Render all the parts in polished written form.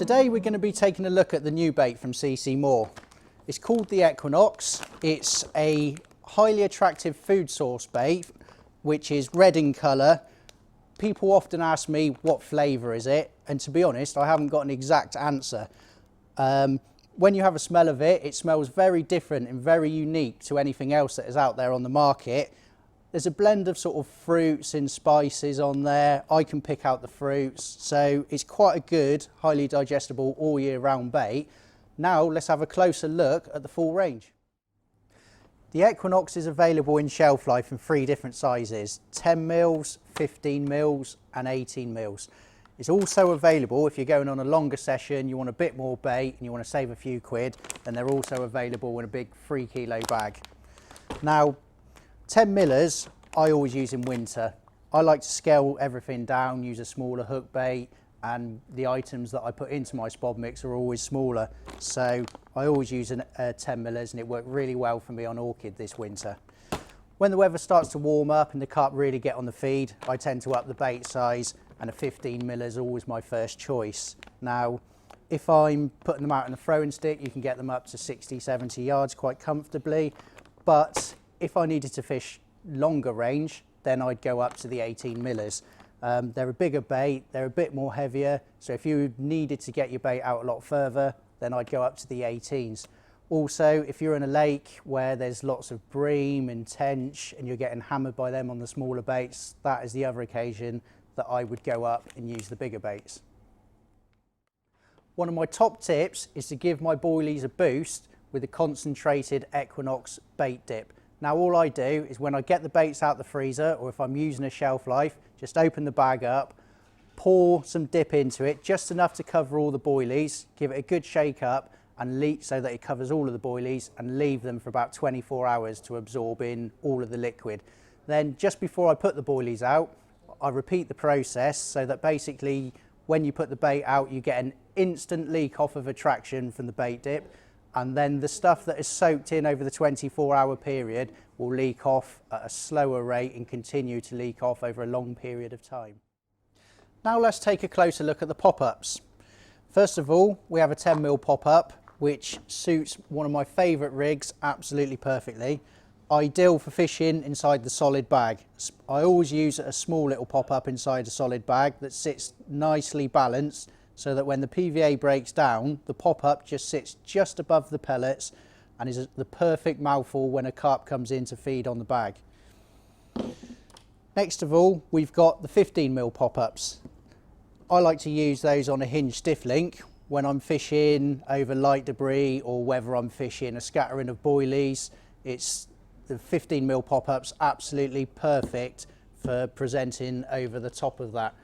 Today we're going to be taking a look at the new bait from CCMOORE. It's called the Equinox. It's a highly attractive food source bait which is red in colour. People often ask me what flavour is it, and to be honest I haven't got an exact answer. When you have a smell of it, it smells very different and very unique to anything else that is out there on the market. There's a blend of sort of fruits and spices on there. I can pick out the fruits, so it's quite a good, highly digestible all year round bait. Now let's have a closer look at the full range. The Equinox is available in shelf life in 3 different sizes: 10 mils, 15 mils and 18 mils. It's also available if you're going on a longer session, you want a bit more bait and you want to save a few quid, then they're also available in a big 3 kilo bag. Now 10 millers I always use in winter. I like to scale everything down, use a smaller hook bait, and the items that I put into my spod mix are always smaller. So I always use 10 millers, and it worked really well for me on orchid this winter. When the weather starts to warm up and the carp really get on the feed, I tend to up the bait size, and a 15 miller is always my first choice. Now, if I'm putting them out in a throwing stick, you can get them up to 60, 70 yards quite comfortably. But if I needed to fish longer range, then I'd go up to the 18 millers. They're a bigger bait, they're a bit more heavier, so if you needed to get your bait out a lot further, then I'd go up to the 18s. Also, if you're in a lake where there's lots of bream and tench and you're getting hammered by them on the smaller baits, that is the other occasion that I would go up and use the bigger baits. One of my top tips is to give my boilies a boost with a concentrated Equinox bait dip. Now all I do is when I get the baits out the freezer, or if I'm using a shelf life, just open the bag up, pour some dip into it, just enough to cover all the boilies, give it a good shake up and leak so that it covers all of the boilies, and leave them for about 24 hours to absorb in all of the liquid. Then just before I put the boilies out, I repeat the process so that basically when you put the bait out you get an instant leak off of attraction from the bait dip, and then the stuff that is soaked in over the 24-hour period will leak off at a slower rate and continue to leak off over a long period of time. Now let's take a closer look at the pop-ups. First of all, we have a 10 mil pop-up which suits one of my favourite rigs absolutely perfectly. Ideal for fishing inside the solid bag. I always use a small little pop-up inside a solid bag that sits nicely balanced, so that when the PVA breaks down, the pop-up just sits just above the pellets and is the perfect mouthful when a carp comes in to feed on the bag. Next of all, we've got the 15 mil pop-ups. I like to use those on a hinge stiff link when I'm fishing over light debris, or whether I'm fishing a scattering of boilies. It's the 15 mil pop-ups absolutely perfect for presenting over the top of that.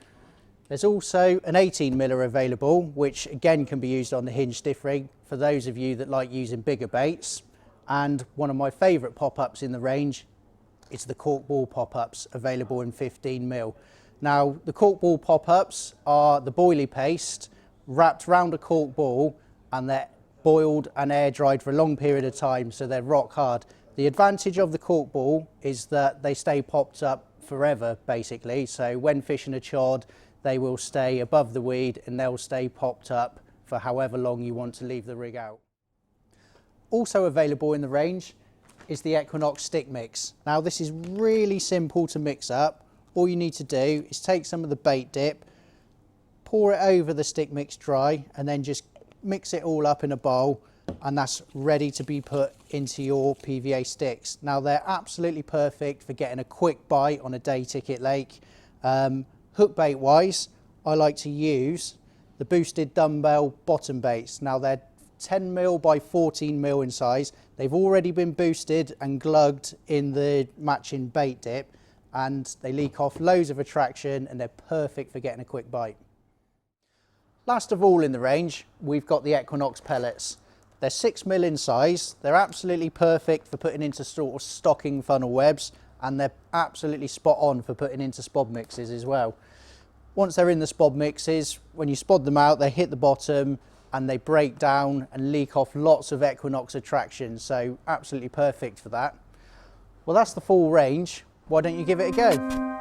There's also an 18 miller available, which again can be used on the hinge stiff rig for those of you that like using bigger baits. And one of my favourite pop-ups in the range is the cork ball pop-ups, available in 15 mil. Now the cork ball pop-ups are the boilie paste wrapped round a cork ball, and they're boiled and air dried for a long period of time, so they're rock hard. The advantage of the cork ball is that they stay popped up forever basically, so when fishing a chod they will stay above the weed and they'll stay popped up for however long you want to leave the rig out. Also available in the range is the Equinox stick mix. Now this is really simple to mix up. All you need to do is take some of the bait dip, pour it over the stick mix dry, and then just mix it all up in a bowl, and that's ready to be put into your PVA sticks. Now they're absolutely perfect for getting a quick bite on a day ticket lake. Hook bait wise, I like to use the boosted dumbbell bottom baits. Now they're 10 mil by 14 mil in size. They've already been boosted and glugged in the matching bait dip, and they leak off loads of attraction, and they're perfect for getting a quick bite. Last of all in the range, we've got the Equinox pellets. They're 6 mil in size. They're absolutely perfect for putting into sort of stocking funnel webs, and they're absolutely spot on for putting into spod mixes as well. Once they're in the spod mixes, when you spod them out, they hit the bottom and they break down and leak off lots of Equinox attraction, so absolutely perfect for that. Well, that's the full range. Why don't you give it a go?